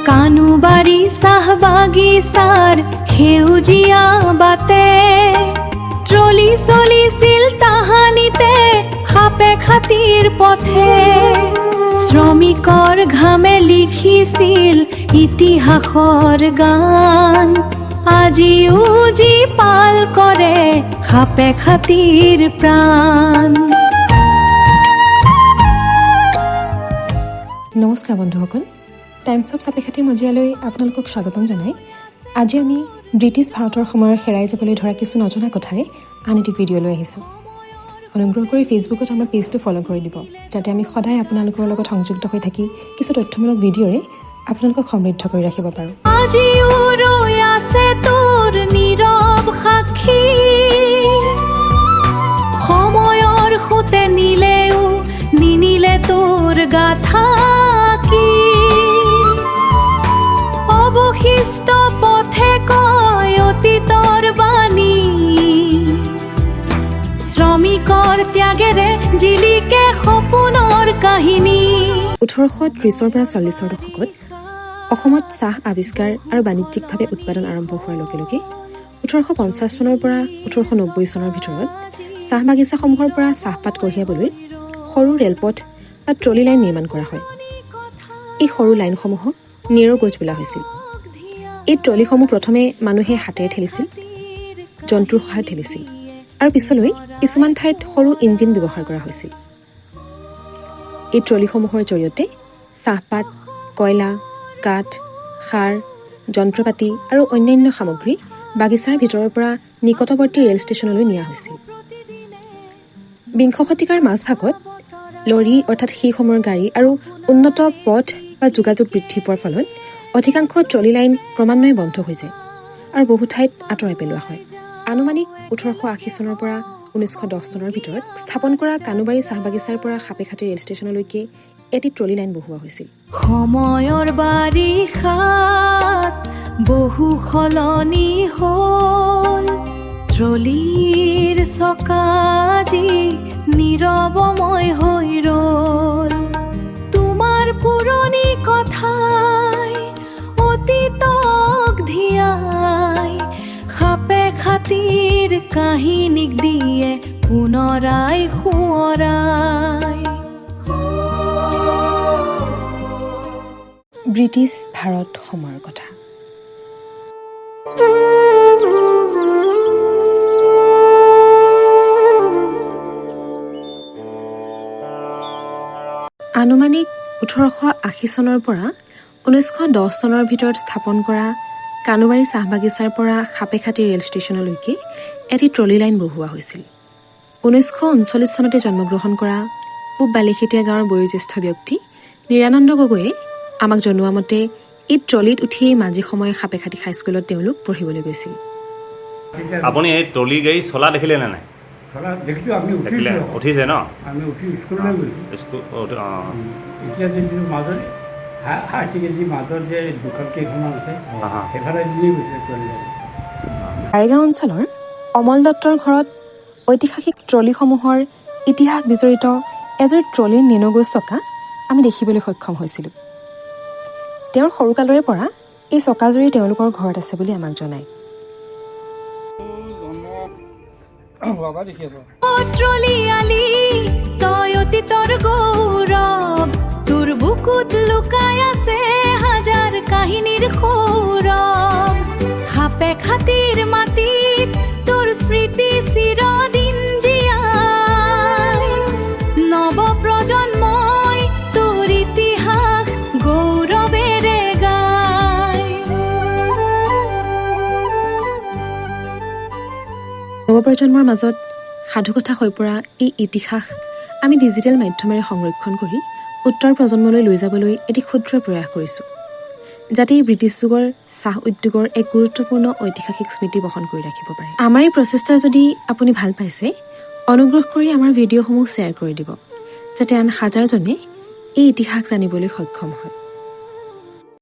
কানুবাৰী চাহ বাগিচাৰ সেউজীয়া বাটে ট্ৰলি চলিছিল তাহানিতে সাপে খাতিৰ পথে শ্ৰমিকৰ ঘামে লিখিছিল ইতিহাসৰ গান আজিও যি পাল কৰে সাপে খাতিৰ প্ৰাণ। নমস্কাৰ বন্ধুসকল, টাইমছ অফ চাপেখাতিৰ মজিয়ালৈ আপোনালোকক স্বাগতম জনাই আজি আমি ব্ৰিটিছ ভাৰতৰ সময়ৰ হেৰাই যাবলৈ ধৰা কিছু নজনা কথাৰে আন এটি ভিডিঅ' লৈ আহিছোঁ। অনুগ্ৰহ কৰি ফেচবুকত আমাৰ পেজটো ফ'ল' কৰি দিব, যাতে আমি সদায় আপোনালোকৰ লগত সংযুক্ত হৈ থাকি কিছু তথ্যমূলক ভিডিঅ'ৰে আপোনালোকক সমৃদ্ধ কৰি ৰাখিব পাৰোঁ। আজিও ৰৈ আছে তোৰ নীৰৱ সাক্ষী, সময়ৰ সোঁতে নিলেও নিনিলে তোৰ গাথা কি, অৱশিষ্ট পথে কয় অতীতৰ বাণী, শ্ৰমিকৰ ত্যাগেৰে জিলিকে সপোনৰ কাহিনী। 1830 পৰা 40 দশকত অসমত চাহ আৱিষ্কাৰ আৰু বাণিজ্যিকভাৱে উৎপাদন আৰম্ভ হোৱাৰ লগে লগে 1850 চনৰ পৰা 1890 চনৰ ভিতৰত চাহ বাগিচাসমূহৰ পৰা চাহপাত কঢ়িয়াবলৈ সৰু ৰেলপথ বা ট্ৰলি লাইন নিৰ্মাণ কৰা হয়। এই সৰু লাইনসমূহক নেৰ' গজ বোলা হৈছিল। এই ট্ৰলিসমূহ প্ৰথমে মানুহে হাতেৰে ঠেলিছিল, জন্তুৰ সহায়ত ঠেলিছিল আৰু পিছলৈ কিছুমান ঠাইত সৰু ইঞ্জিন ব্যৱহাৰ কৰা হৈছিল। এই ট্ৰলিসমূহৰ জৰিয়তে চাহপাত, কয়লা, কাঠ, সাৰ, যন্ত্ৰপাতি আৰু অন্যান্য সামগ্ৰী বাগিচাৰ ভিতৰৰ পৰা নিকটৱৰ্তী ৰেল ষ্টেচনলৈ নিয়া হৈছিল। বিংশ শতিকাৰ মাজভাগত লৰী অৰ্থাৎ সেই সময়ৰ গাড়ী আৰু উন্নত পথ বা যোগাযোগ বৃদ্ধি পোৱাৰ ফলত অধিকাংশ ট্ৰলি লাইন ক্ৰমান্বয়ে বন্ধ হৈ যায় আৰু বহু ঠাইত আঁতৰাই পেলোৱা হয়। আনুমানিক 1880 চনৰ পৰা 1910 চনৰ ভিতৰত স্থাপন কৰা কানুবাৰী চাহ বাগিচাৰ পৰা সাপেখাতি ৰেল ষ্টেচনলৈকে এটি ট্ৰলি লাইন বহুওৱা হৈছিল। সময়ৰ বাৰিষাত বহু সলনি হ'ল, ট্ৰলিৰ চকাজি নীৰৱময় হৈ ৰ'ল। তোমাৰ পুৰণি কথাই অতীতক ধিয়াই সাপে খাতিৰ কাহিনীক দিয়ে পুনৰাই সোঁৱৰাই। ব্ৰিটিছ ভাৰত সময়ৰ কথা। আনুমানিক 1880 চনৰ পৰা 1910 চনৰ ভিতৰত স্থাপন কৰা কানুবাৰী চাহ বাগিচাৰ পৰা সাপেখাতি ৰেল ষ্টেচনলৈকে এটি ট্ৰলি লাইন বহুওৱা হৈছিল। 1939 চনতে জন্মগ্ৰহণ কৰা পূব বালিখেটীয়া গাঁৱৰ বয়োজ্যেষ্ঠ ব্যক্তি নিৰানন্দ গগৈয়ে আমাক জনোৱা মতে এই ট্ৰলিত উঠিয়েই মাজে সময়ে সাপেখাতি হাইস্কুলত তেওঁলোক পঢ়িবলৈ গৈছিল। আপুনি এই ট্ৰলি গাড়ী চলা দেখিলে নে নাই? দেখিছোঁ, আমি উঠিছে ন? আমি উঠি স্কুললৈ গৈছোঁ। এতিয়া যিটো মাজত হাই ছেকেণ্ডেৰী মাজত যে দোকান কেইখনমান আছে সেইফালে দিয়ে গৈছে। আৰেগাঁও অঞ্চলৰ অমল দত্তৰ ঘৰত ঐতিহাসিক ট্ৰলিসমূহৰ ইতিহাস বিজড়িত এযোৰ ট্ৰলিৰ নেনগজ চকা আমি দেখিবলৈ সক্ষম হৈছিলোঁ। তেওঁৰ সৰুকালৰে পৰা এই চকাজুৰি তেওঁলোকৰ ঘৰত আছে বুলি আমাক জনায়। ট্ৰলিয়ালি তই অতীতৰ গৌৰৱ, তোৰ বুকুত লুকাই আছে হাজাৰ কাহিনীৰ সৌৰভ। সাপে খাতিৰ মাটিত তোৰ স্মৃতি চিৰদিন জীয়াই, নৱ প্ৰজন্মই তোৰ ইতিহাস গৌৰৱেৰে গায়। নৱপ্ৰজন্মৰ মাজত সাধুকথা হৈ পৰা এই ইতিহাস আমি ডিজিটেল মাধ্যমেৰে সংৰক্ষণ কৰি উত্তৰ প্ৰজন্মলৈ লৈ যাবলৈ এটি ক্ষুদ্ৰ প্ৰয়াস কৰিছোঁ, যাতে এই ব্ৰিটিছ যুগৰ চাহ উদ্যোগৰ এক গুৰুত্বপূৰ্ণ ঐতিহাসিক স্মৃতি বহন কৰি ৰাখিব পাৰে। আমাৰ এই প্ৰচেষ্টা যদি আপুনি ভাল পাইছে, অনুগ্ৰহ কৰি আমাৰ ভিডিঅ'সমূহ শ্বেয়াৰ কৰি দিব, যাতে আন হাজাৰজনে এই ইতিহাস জানিবলৈ সক্ষম হয়।